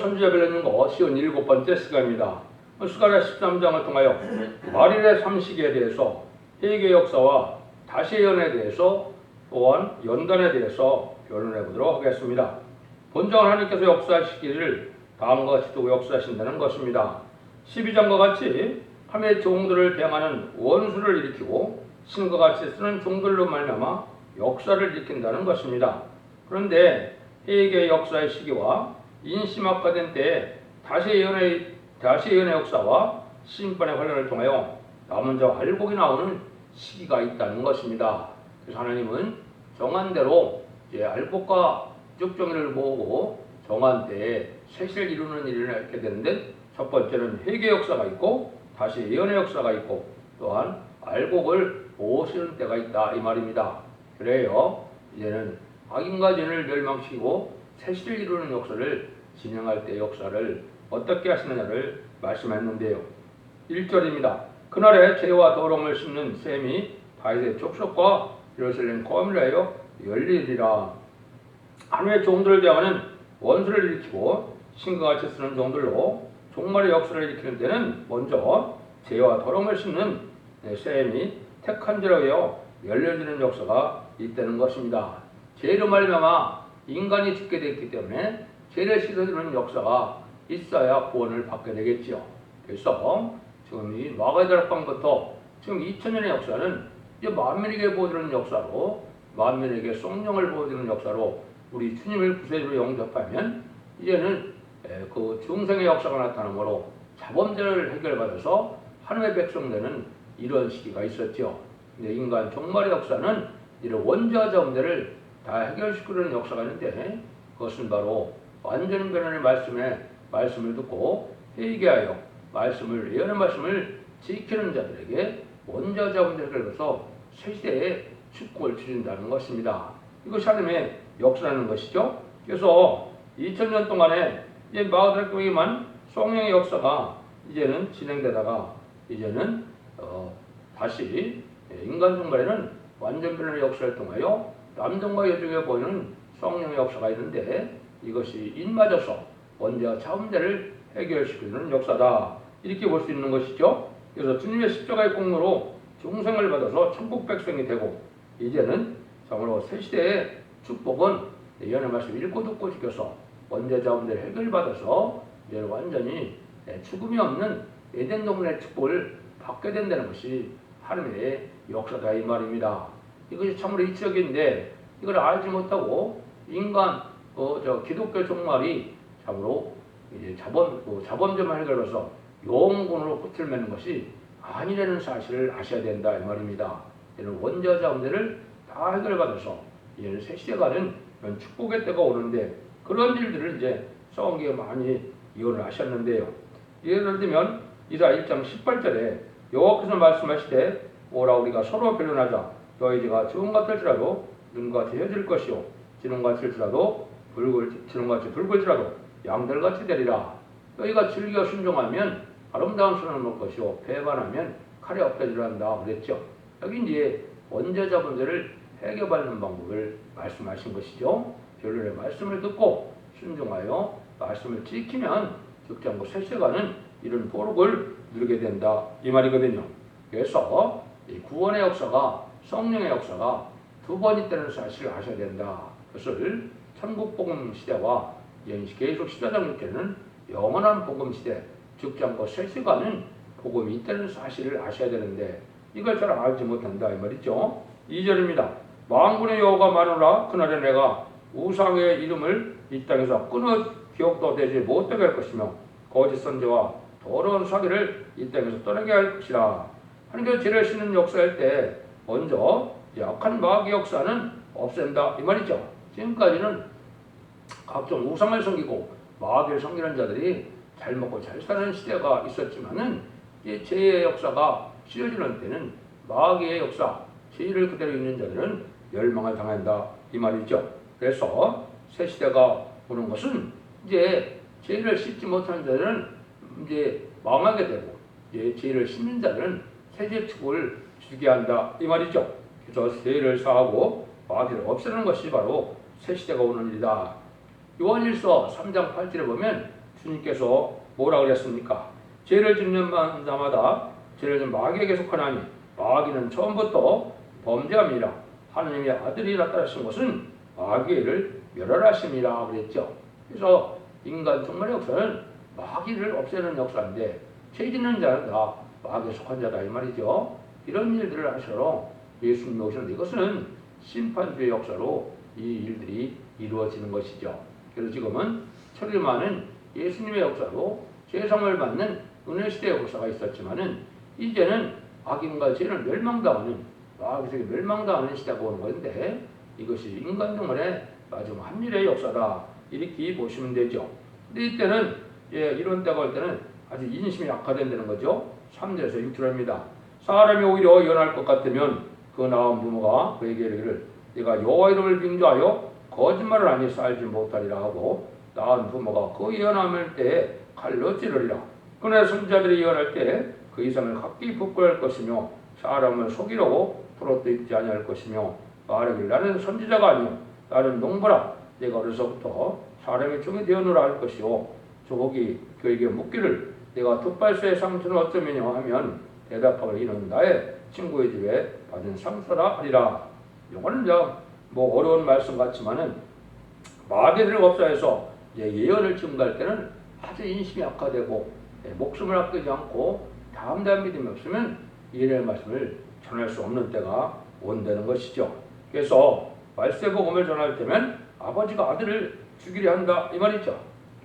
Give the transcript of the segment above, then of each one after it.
선지자 별내는 거 57번째 시간입니다. 스가랴 13장을 통하여 말일의 삼식에 대해서 회개 역사와 다시 예언에 대해서 또한 연단에 대해서 변론해 보도록 하겠습니다. 본장 하나님께서 역사하시기를 다음과 같이 또 역사하신다는 것입니다. 12장과 같이 하나님의 종들을 대항하는 원수를 일으키고 신과 같이 쓰는 종들로 말미암아 역사를 일으킨다는 것입니다. 그런데 회개의 역사의 시기와 인심학화된 때에 다시 예언의 역사와 심판의 관련을 통하여 먼저 알곡이 나오는 시기가 있다는 것입니다. 그래서 하나님은 정한 대로 알곡과 쭉정이를 모으고 정한 때에 셋을 이루는 일을 하게 되는데, 첫 번째는 회개 역사가 있고 다시 예언의 역사가 있고 또한 알곡을 모으시는 때가 있다 이 말입니다. 그래요, 이제는 악인과 죄를 멸망시키고 셋을 이루는 역사를 진행할 때 역사를 어떻게 하시느냐를 말씀했는데요. 1절입니다. 그날에 죄와 더러움을 씹는 셈이 다윗의 족속과 예루살렘 거민하여 열리리라. 하나님의 종들을 대하는 원수를 일으키고 신과 같이 쓰는 종들로 종말의 역사를 일으키는 데는 먼저 죄와 더러움을 씹는 셈이 택한 자로 하여 열려지는 역사가 있다는 것입니다. 죄로 말미암아 인간이 죽게 되었기 때문에 죄를 씻어주는 역사가 있어야 구원을 받게 되겠죠. 그래서 지금 이 마가다락방부터 지금 2000년의 역사는 이제 만민에게 보여주는 역사로, 만민에게 성령을 보여주는 역사로 우리 주님을 구세주로 영접하면 이제는 그 중생의 역사가 나타나므로 자범죄를 해결받아서 하나님의 백성 되는 이런 시기가 있었죠. 근데 인간 종말의 역사는 이런 원죄와 자범죄를 다 해결시키는 역사가 있는데, 그것은 바로 완전 변화의 말씀을 듣고 회개하여 예언의 말씀을 지키는 자들에게 원죄와 자범죄를 해결해서 새 시대에 축복을 주신다는 것입니다. 이것이 하나님의 역사라는 것이죠. 그래서 2000년 동안에 이제 마가다락방에만 성령의 역사가 이제는 진행되다가 이제는 다시 인간 종말에는 완전 변화의 역사를 통하여 남성과 여성에 보이는 성령의 역사가 있는데, 이것이 인맞아서 원죄와 자범죄를 해결시키는 역사다 이렇게 볼 수 있는 것이죠. 그래서 주님의 십자가의 공로로 중생을 받아서 천국 백성이 되고, 이제는 정말로 새 시대의 축복은 예언의 말씀 읽고 듣고 지켜서 원죄 자범죄를 해결받아서 이제 완전히 죽음이 없는 에덴 동산의 축복을 받게 된다는 것이 하나님의 역사다 이 말입니다. 이것이 참으로 이치적인데, 이걸 알지 못하고 인간 기독교 종말이 참으로 이제 자범죄만 해결해서 영혼으로 끝을 맺는 것이 아니라는 사실을 아셔야 된다 이 말입니다. 이는 원죄와 자범죄를 다 해결받아서 이제는 새 시대가는 이런 축복의 때가 오는데, 그런 일들을 이제 성경에 많이 예언을 하셨는데요. 예를 들면 이사야 1장 18절에 여호와께서 말씀하시되 오라 우리가 서로 변론하자. 너희 죄가 주홍같을지라도 눈같이 헤어질 것이요 지름같을지라도 지름같이 붉을지라도 양들같이 되리라. 너희가 즐겨 순종하면 아름다운 손을 먹을 것이요 배반하면 칼에 엎드리라 한다 그랬죠. 여기 이제 원죄 자범죄를 해결받는 방법을 말씀하신 것이죠. 변론의 말씀을 듣고 순종하여 말씀을 지키면 죽지 새 시대가는 이런 보록을 누리게 된다 이 말이거든요. 그래서 이 구원의 역사가, 성령의 역사가 두 번 있다는 사실을 아셔야 된다. 그것을 천국 복음 시대와 계속 시대장님께는 영원한 복음 시대, 죽지 않고 새 시대가는 복음이 있다는 사실을 아셔야 되는데, 이걸 잘 알지 못한다 이 말이죠. 2절입니다. 만군의 여호와가 말하노라. 그날에 내가 우상의 이름을 이 땅에서 끊어 기억도 되지 못하게 할 것이며 거짓 선지와 더러운 사기를 이 땅에서 떠나게 할 것이라. 하나님께서 죄를 씻는 역사할 때 먼저 악한 마귀 역사는 없앤다 이 말이죠. 지금까지는 각종 우상을 섬기고 마귀를 섬기는 자들이 잘 먹고 잘 사는 시대가 있었지만은 이 죄의 역사가 씌워지는 때는 마귀의 역사, 죄를 그대로 있는 자들은 멸망을 당한다 이 말이죠. 그래서 새 시대가 오는 것은 이제 죄를 씻지 못하는 자들은 이제 망하게 되고, 이제 죄를 씻는 자들은 세제 축복을 주게 한다 이 말이죠. 그래서 죄를 사하고 마귀를 없애는 것이 바로 새 시대가 오는 일이다. 요한일서 3장 8절에 보면 주님께서 뭐라 그랬습니까? 죄를 짓는 자마다 죄를 짓는 마귀에게 속하나니 마귀는 처음부터 범죄함이라. 하느님의 아들이 나타나신 것은 마귀를 멸하심이라 그랬죠. 그래서 인간 종말의 역사는 마귀를 없애는 역사인데 죄 짓는 자는 다 마귀에 속한 자다 이 말이죠. 이런 일들을 하시러 예수님이 오셨는데 이것은 심판주의 역사로 이 일들이 이루어지는 것이죠. 그래서 지금은 천일만은 예수님의 역사로 죄성을 받는 은혜시대의 역사가 있었지만은 이제는 악인과 죄는 멸망당하는 마귀에게 멸망당하는 시대가 오는 건데 이것이 인간 종말의 마지막 한일의 역사다 이렇게 보시면 되죠. 근데 이때는 이런 때가 올 때는 아주 인심이 약화된다는 거죠. 3절에서 6절입니다. 사람이 오히려 연할 것 같으면 그 낳은 부모가 그에게 이르기를 내가 여호와 이름을 빙조하여 거짓말을 하니 살지 못하리라 하고 낳은 부모가 그 예언할 때에 칼로 찌르리라. 그러나 선지자들이 예언할 때 그 이상을 각기 부끄러울 것이며 사람을 속이려고 풀어도 있지 아니할 것이며 말하길 나는 선지자가 아니요 나는 농부라. 내가 어려서부터 사람의 종이 되었노라 할 것이요 조국이 그에게 묻기를 내가 두8세의 상처는 어쩌면요 하면 대답하기를 이는 나의 친구의 집에 받은 상처라 하리라. 이거는 뭐 어려운 말씀 같지만은 마귀를 없사해서 예언을 증거할 때는 아주 인심이 약화되고 목숨을 아끼지 않고 다음 믿음이 없으면 예언의 말씀을 전할 수 없는 때가 온다는 것이죠. 그래서 말세복음을 전할 때면 아버지가 아들을 죽이려 한다 이 말이죠.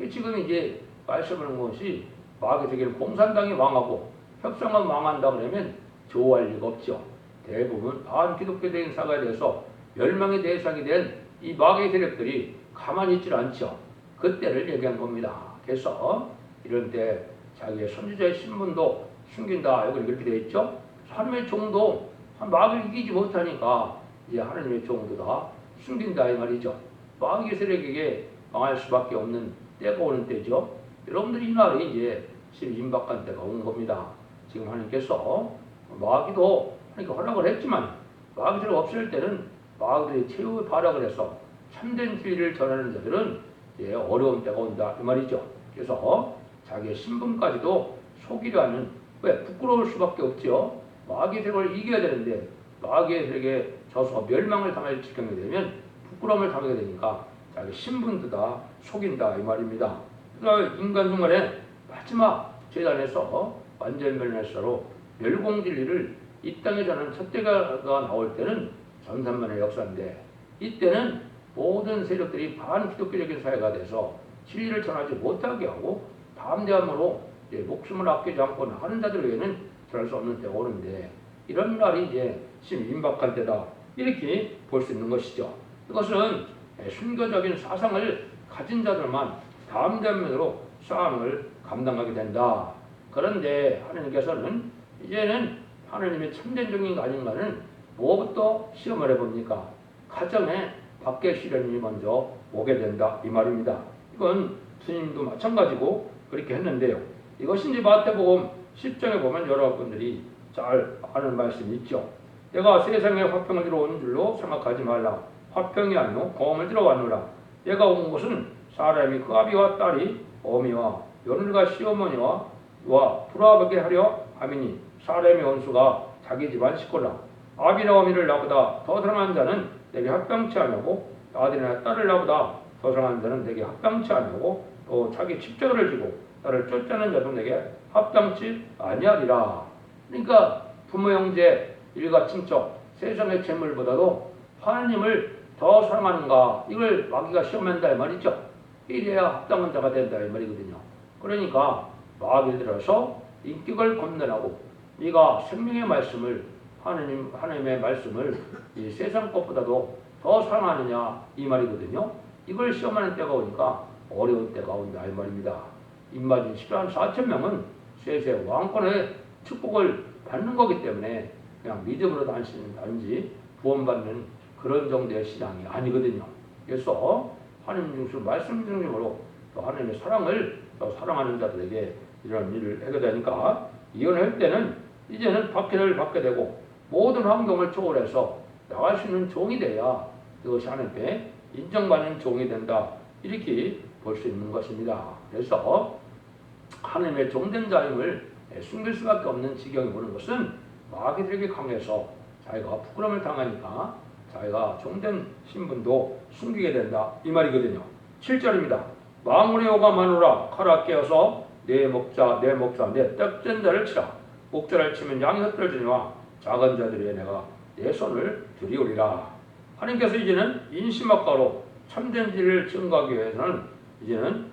지금 이제 말씀하는 것이 마귀에게는 공산당이 망하고 협상은 망한다 그러면 좋아할 리가 없죠. 대부분 반기독교적인 사회에 대해서 멸망의 대상이 된 이 마귀의 세력들이 가만히 있질 않죠. 그때를 얘기한 겁니다. 그래서 이런 때 자기의 선지자의 신분도 숨긴다 여기 이렇게 되어 있죠. 하나님의 종도 마귀를 이기지 못하니까 이제 하나님의 종도 다 숨긴다 이 말이죠. 마귀의 세력에게 망할 수밖에 없는 때가 오는 때죠. 여러분들이 이날이 이제 지금 임박한 때가 온 겁니다. 지금 하나님께서 마귀도 하나님께 허락을 했지만 마귀를 없앨 때는 마귀들이 최후의 발악을 해서 참된 진리를 전하는 자들은 이제 어려운 때가 온다 이 말이죠. 그래서 자기의 신분까지도 속이려 하는 왜 부끄러울 수밖에 없죠. 마귀의 세력을 이겨야 되는데 마귀의 세력에 져서 멸망을 당할 지경이 되면 부끄러움을 당하게 되니까 자기 신분도 다 속인다 이 말입니다. 그래서 인간 중간에 마지막 재단에서 완전 멸멸사로 멸공진리를 이 땅에 전하는 첫 때가 나올 때는 전산만의 역사인데 이때는 모든 세력들이 반기독교적인 사회가 돼서 진리를 전하지 못하게 하고 담대함으로 목숨을 아끼지 않고 나가는 자들 외에는 전할 수 없는 때가 오는데 이런 날이 이제 지금 임박한 때다 이렇게 볼 수 있는 것이죠. 이것은 순교적인 사상을 가진 자들만 담대한 면으로 싸움을 감당하게 된다. 그런데 하나님께서는 이제는 하나님의 참된 종인가 아닌가는 뭐부터 시험을 해봅니까? 가정에 밖에 시련이 먼저 오게 된다 이 말입니다. 이건 주님도 마찬가지고 그렇게 했는데요. 이것이 이제 마태복음 10장에 보면 여러분들이 잘 아는 말씀이 있죠. 내가 세상에 화평을 들어온 줄로 생각하지 말라. 화평이 아니요 공을 들어왔노라. 내가 온 것은 사람이 그 아비와 딸이 어미와 며느리가 시어머니와 불화하게 하려 함이니 사람의 원수가 자기 집안 식구라. 아비나 어미를 나보다 더 사랑하는 자는 내게 합당치 아니하고 아들이나 딸을 나보다 더 사랑하는 자는 내게 합당치 아니하고 또 자기 집자를 지고 나를 쫓자는 자도 내게 합당치 아니하리라. 그러니까 부모 형제 일가 친척 세상의 재물보다도 하나님을 더 사랑하는가 이걸 마귀가 시험한다 이 말이죠. 이래야 합당한 자가 된다 이 말이거든요. 그러니까 마귀를 들어서 인격을 검열하고 네가 생명의 말씀을 하나님의 말씀을 이 세상 것보다도 더 사랑하느냐 이 말이거든요. 이걸 시험하는 때가 오니까 어려운 때가 온다 이 말입니다. 입맞은 14만 4천 명은 세세 왕권의 축복을 받는 거기 때문에 그냥 믿음으로 단지 구원받는 그런 정도의 신앙이 아니거든요. 그래서 하나님 중심 말씀 중심으로 또 하나님의 사랑을 또 사랑하는 자들에게 이런 일을 하게 되니까 이혼할 때는 이제는 박해를 받게 되고 모든 환경을 초월해서 나갈 수 있는 종이 돼야 그것이 하나님께 인정받는 종이 된다. 이렇게 볼 수 있는 것입니다. 그래서 하나님의 종된 자임을 숨길 수밖에 없는 지경이 오는 것은 마귀들에게 강해서 자기가 부끄러움을 당하니까 자기가 종된 신분도 숨기게 된다 이 말이거든요. 7절입니다. 만군의 여호와 마누라 칼아 깨어서 내 목자 내 떡진 자를 치라. 목자를 치면 양이 흩어지니와 작은 자들에게 내가 내 손을 들이오리라. 하나님께서 이제는 인심학과로 참된 진리를 증거하기 위해서는 이제는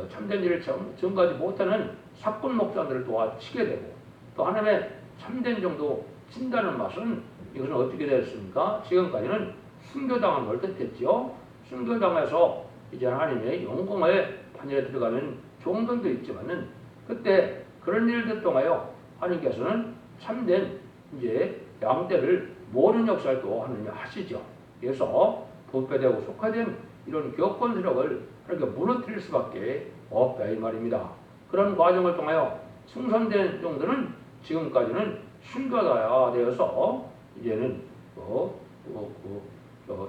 참된 진리를 증거하지 못하는 사건 목자들을 도와 치게 되고, 또 하나님의 참된 정도 친다는 맛은 이것은 어떻게 됐습니까? 지금까지는 순교당한 걸 뜻했죠. 순교당해서 이제 하나님의 영광의 판결에 들어가는 종들도 있지만은, 그때 그런 일들 통하여 하나님께서는 참된 이제 양떼를 모으는 역사를 또 하느냐 하시죠. 그래서 부패되고 속화된 이런 교권 세력을 이렇게 무너뜨릴 수밖에 없다 이 말입니다. 그런 과정을 통하여 승선된 종들은 지금까지는 순교가 되어서 이제는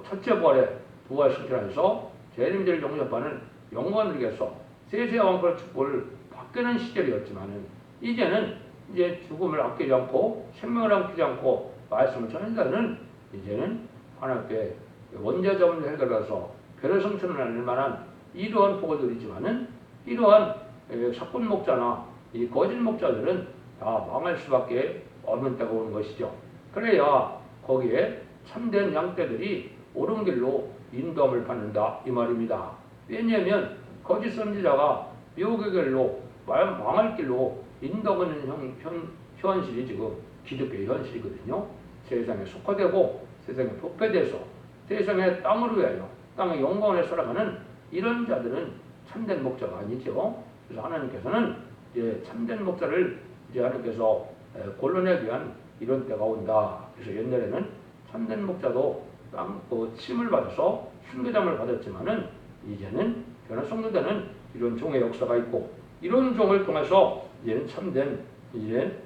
첫째 부활 승천하여서 재림제를 영접하는 영광들에게서 세세 왕권의 축복을 받게는 시절이었지만은, 이제는 이제 죽음을 아끼지 않고 생명을 아끼지 않고 말씀을 전한다는, 이제는 하나님께 원죄자문을 해결해서 별의 성천을 할 만한 이러한 복을 있지만은, 이러한 사건 목자나 이 거짓 목자들은 다 망할 수밖에 없는 때가 오는 것이죠. 그래야 거기에 참된 양떼들이 옳은 길로 인도함을 받는다 이 말입니다. 왜냐하면 거짓 선지자가 미혹의 길로 망할 길로 인도하는 현실이 지금 기독교의 현실이거든요. 세상에 속화되고 세상에 부패돼서 세상의 땅을 위하여 땅의 영광을 위해 살아가는 이런 자들은 참된 목자가 아니죠. 그래서 하나님께서는 이제 참된 목자를 이제 하나님께서 골라내기 위한 이런 때가 온다. 그래서 옛날에는 참된 목자도 침을 받아서 순교장을 받았지만은, 이제는 변화성도되는 이런 종의 역사가 있고, 이런 종을 통해서 이제는 참된 이제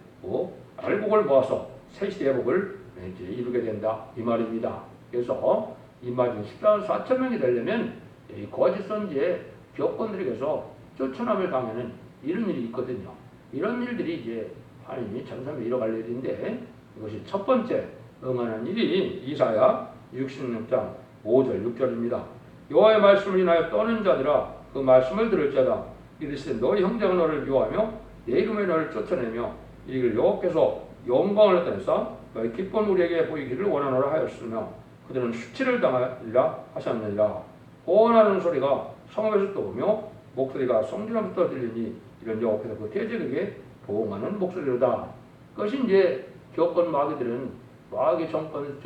알복을 모아서 새 시대의 복을 이제 이루게 된다 이 말입니다. 그래서 임마진 14만 4천 명이 되려면 이 거짓 선지의 교권들에게서 쫓아남을 당하는 이런 일이 있거든요. 이런 일들이 이제 하나님이 전삼에 이뤄갈 일인데, 이것이 첫 번째 응하는 일이 이사야 66장 5절 6절입니다. 여호와의 말씀을 인하여 떠는 자들아 그 말씀을 들을 자다. 이르시되 너희 형제가 너를 미워하며 내 이름에 너를 쫓아내며 이를 여호와께서 영광을 나타내사 너희 기쁜 우리에게 보이기를 원하노라 하였으며 그들은 수치를 당하리라 하셨느니라. 호원하는 소리가 성읍에서 떠오며 목소리가 성전에부터 들리니 이런 여호와께서 그 대적에게 보응하는 목소리로다. 그것이 이제 교권 마귀들은 마귀 정권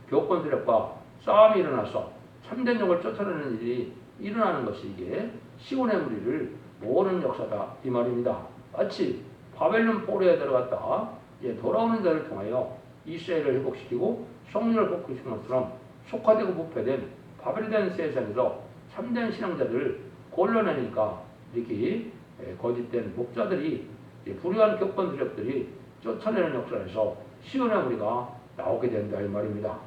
교권 세력과 싸움이 일어나서 참된 영을 쫓아내는 일이 일어나는 것이 이게 시온의 무리를 모으는 역사다 이 말입니다. 마치 바벨론 포로에 들어갔다 돌아오는 자를 통하여 이스라엘을 회복시키고 성령을 복구시킨 것처럼 속화되고 부패된 바벨된 세상에서 참된 신앙자들을 골라내니까 이렇게 거짓된 목자들이 불의한 교권 세력들이 쫓아내는 역사에서 시온의 무리가 나오게 된다 이 말입니다.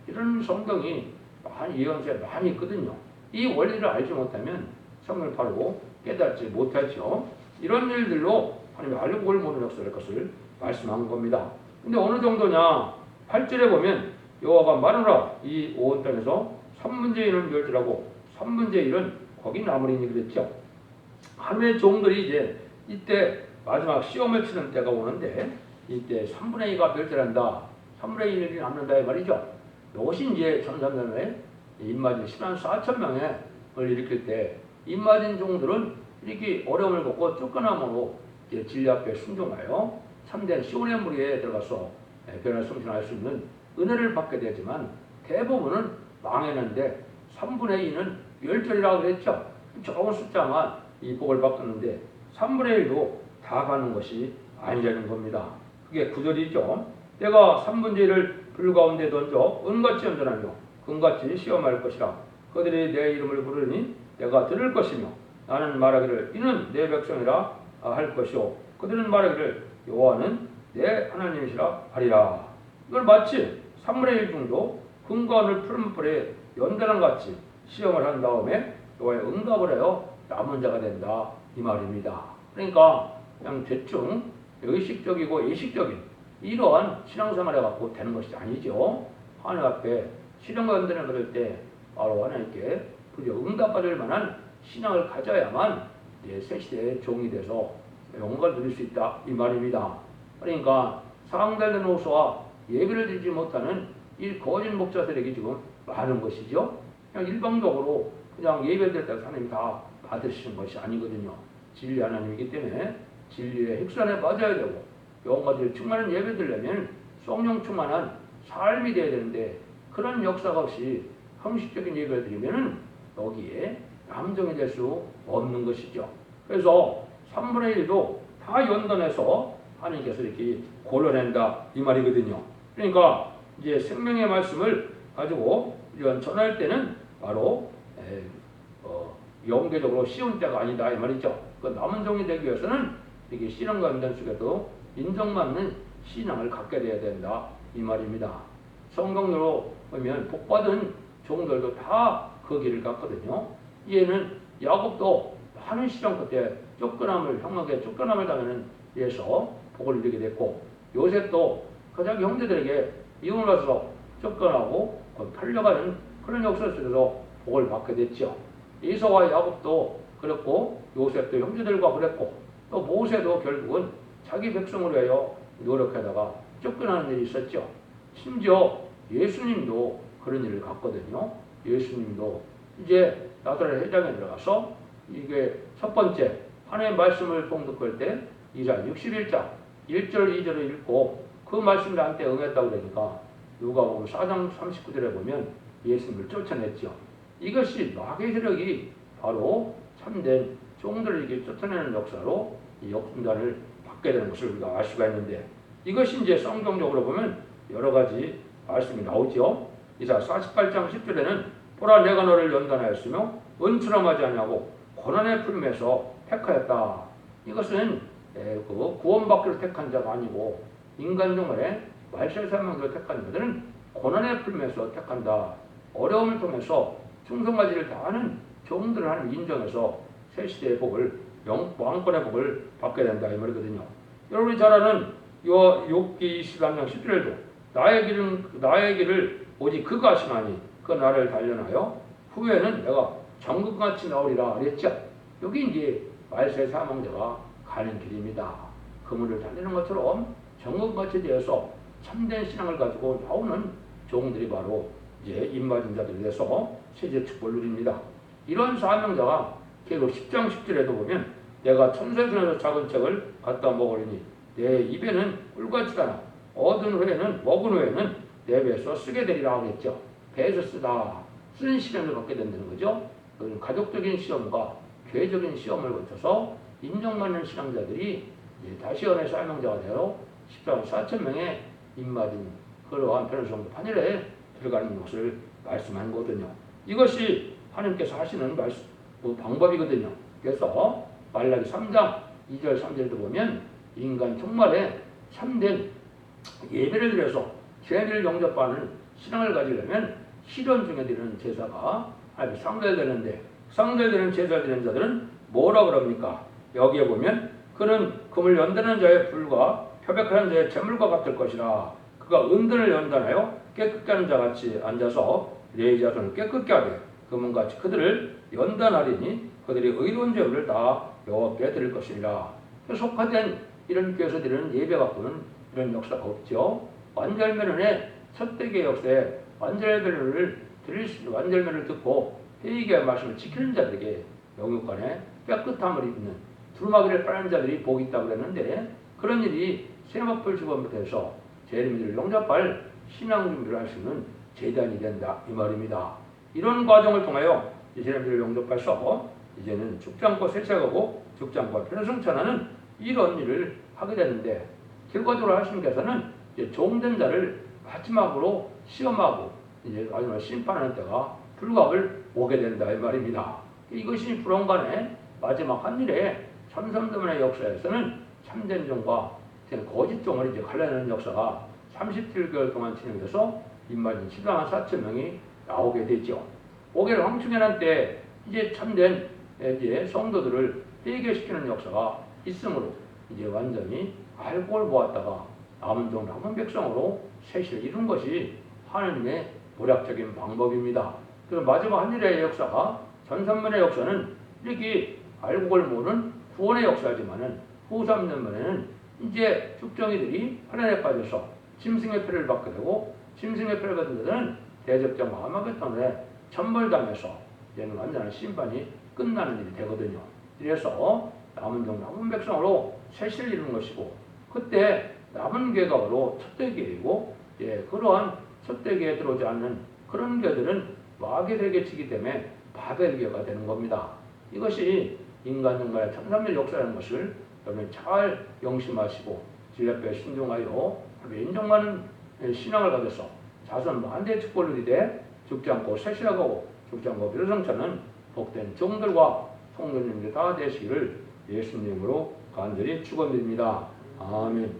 이런 성경이 많이 예언서에 많이 있거든요. 이 원리를 알지 못하면 성경을 바로 깨닫지 못하죠. 이런 일들로 하나님의 알복을 모는 역사를 것을 말씀한 겁니다. 근데 어느 정도냐? 8절에 보면 여호와가 말하노라 이 온 땅에서 3분의 1은 멸절하고 3분의 1은 거기 남으리니 그랬죠. 하나님의 종들이 이제 이때 마지막 시험을 치는 때가 오는데 이때 3분의 2가 멸절한다. 3분의 1이 남는다 이 말이죠. 이것이 이제 전삼년에 임마진 10만 4천 명을 일으킬 때 임마진 종들은 이렇게 어려움을 겪고 쫓겨남으로 진리 앞에 순종하여 참된 시온의 무리에 들어가서 변화를 성취할 수 있는 은혜를 받게 되지만 대부분은 망했는데 3분의 2는 멸절이라고 그랬죠. 적은 숫자만 이 복을 받았는데 3분의 1도 다 가는 것이 아니라는 겁니다. 그게 9절이죠. 내가 3분의 1을 불 가운데 던져 은같이 연전하며 금같이 시험할 것이라. 그들이 내 이름을 부르니 내가 들을 것이며 나는 말하기를 이는 내 백성이라 할 것이요 그들은 말하기를 여호와는 내 하나님이시라 하리라. 이걸 마치 3분의 1 정도 금과 을 푸른 불에 연단한 같이 시험을 한 다음에 요거에 응답을 해요. 남은 자가 된다 이 말입니다. 그러니까 그냥 대충 의식적이고 예식적인 이러한 신앙생활에 갖고 되는 것이 아니죠. 하나님 앞에 시련과 연단을 받을 때 바로 하나님께 응답받을 만한 신앙을 가져야만 새 시대의 종이 돼서 영광을 누릴 수 있다 이 말입니다. 그러니까 상달된 호소와 예배를 드리지 못하는 이 거짓 목자들에게 지금 많은 것이죠. 그냥 일방적으로 그냥 예배드릴 때 하나님이 다 받으시는 것이 아니거든요. 진리 하나님이기 때문에 진리의 흑산에 빠져야 되고 영광을 충만한 예배드리려면 성령 충만한 삶이 되어야 되는데 그런 역사가 없이 형식적인 예배를 드리면은 여기에 함정이 될 수 없는 것이죠. 그래서 3분의 1도 다 연단해서 하나님께서 이렇게 골라낸다 이 말이거든요. 그러니까 이제 생명의 말씀을 가지고 전할 때는 바로 영계적으로 쉬운 때가 아니다 이 말이죠. 그 남은 종이 되기 위해서는 이게 신앙과 연단 속에도 인정받는 신앙을 갖게 돼야 된다 이 말입니다. 성경으로 보면 복받은 종들도 다 그 길을 갔거든요. 이에는 야곱도 많은 시련 끝에 쫓겨남을 형에게 쫓겨남을 당하는 데서 복을 누리게 됐고 요셉도 그 자기 형제들에게 이혼을 해서 쫓겨나고 팔려가는 그런 역사 속에서 복을 받게 됐죠. 이서와 야곱도 그랬고 요셉도 형제들과 그랬고 또 모세도 결국은 자기 백성을 위하여 노력하다가 쫓겨나는 일이 있었죠. 심지어 예수님도 그런 일을 갔거든요. 예수님도 이제 나사렛 회당에 들어가서 이게 첫 번째 하나님의 말씀을 통독할 때 이사야 61장 1절 2절을 읽고 그 말씀을 나한테 응했다고 그러니까 누가복음 4장 39절에 보면 예수님을 쫓아냈죠. 이것이 마귀의 세력이 바로 참된 종들에게 쫓아내는 역사로 이 역순단을 받게 되는 것을 우리가 알 수가 있는데 이것이 이제 성경적으로 보면 여러 가지 말씀이 나오죠. 이사야 48장 10절에는 보라 내가 너를 연단하였으며 은추람하지 아니하고 고난의 풀임에서 택하였다. 이것은 그 구원받기를 택한 자가 아니고 인간 중에 말세사명으로 택한 자들은 고난의 풀임에서 택한다. 어려움을 통해서 충성가지를 다하는 종들을 하나님 인정해서 새 시대의 복을 왕권의 복을 받게 된다 이 말이거든요. 여러분이 잘 아는 욥기 23장 10절에도 나의 길을 오직 그가 하시나니 그 나를 단련하여 후에는 내가 정금같이 나오리라 그랬죠. 여기 이제 말세 사망자가 가는 길입니다. 그물을 달리는 것처럼 정금같이 되어서 참된 신앙을 가지고 나오는 종들이 바로 이제 입맞은 자들이 돼서 세제 축복을 누립니다. 이런 사명자가 계속 10장 10절에도 보면 내가 천사의 손에서 작은 책을 갖다 먹으리니 내 입에는 꿀같이 다나 얻은 후에는 먹은 후에는 내 배에서 쓰게 되리라 하겠죠. 배에서 쓰는 시련을 받게 된다는 거죠. 가족적인 시험과 교회적인 시험을 거쳐서 인정받는 신앙자들이 다시 연애 사명자가 되어 14만 4천 명의 입맞은 그러한 변호성도 판일에 들어가는 것을 말씀한 거거든요. 이것이 하나님께서 하시는 방법이거든요. 그래서 말라기 3장 2절 3절도 보면 인간 종말에 참된 예배를 드려서 죄를 영접하는 신앙을 가지려면 시련 중에 드리는 제사가 상달되는데 상달되는 제사를 드리는 자들은 뭐라 그럽니까? 여기에 보면 그는 금을 연단하는 자의 불과 표백하는 자의 재물과 같을 것이라 그가 은둔을 연단하여 깨끗게 하는 자같이 앉아서 네 자손을 깨끗게 하되 금은같이 그들을 연단하리니 그들이 의로운 제물을 다 여호와께 드릴 것이니라. 속화된 이런 교회에서 드리는 예배 갖고는 이런 역사가 없죠. 완전멸론의 첫대계 역사에 완전멸을 듣고 회개의 말씀을 지키는 자들에게 영육간에 깨끗함을 입는 두루마기를 빨는 자들이 복이 있다고 그랬는데 그런 일이 세마풀 주범부터 재림들을 영접할 신앙 준비를 할 수 있는 제단이 된다 이 말입니다. 이런 과정을 통하여 재림들을 영접해서 이제는 죽지 않고 세세하고 죽지 않고 편성천하는 이런 일을 하게 되는데 결과적으로 하나님께서는 종된 자를 마지막으로 시험하고 이제 마지막 심판하는 때가 불갑을 오게 된다 이 말입니다. 이것이 불원간의 마지막 한 일에 삼삼도만의 역사에서는 참된 종과 거짓 종을 이제 갈라내는 역사가 37개월 동안 진행돼서 입맞은 14만 4천 명이 나오게 되죠. 5개월 황충연한 때 이제 참된 이제 성도들을 회개시키는 역사가 있으므로 이제 완전히 알고 보았다가 남은 백성으로 셋을 이룬 것이 하나님의 모략적인 방법입니다. 그리고 마지막 한일의 역사가 전산문의 역사는 이렇게 알고 모르는 구원의 역사지만은 후 3년만에는 이제 죽정이들이 환란에 빠져서 짐승의 피를 받게 되고 짐승의 피를 받은 자들은 대적장 아마겟돈에 천벌당해서 이제는 완전한 심판이 끝나는 일이 되거든요. 그래서 남은 백성으로 셋을 이루는 것이고 그때 남은 계각으로 첫대 계이고 그러한 첫대 계에 들어오지 않는 그런 계들은 마귀에게 치기 때문에 바벨계가 되는 겁니다. 이것이 인간의 천삼일 역사라는 것을 여러분 잘 명심하시고 진례법에 순종하여 인정하는 신앙을 가져서 자손 만대의 축복을 누리되 죽지 않고 셋이라고 죽지 않고 비로성찬은 복된 종들과 성도님들 다 되시기를 예수님으로 간절히 축원드립니다. 아멘.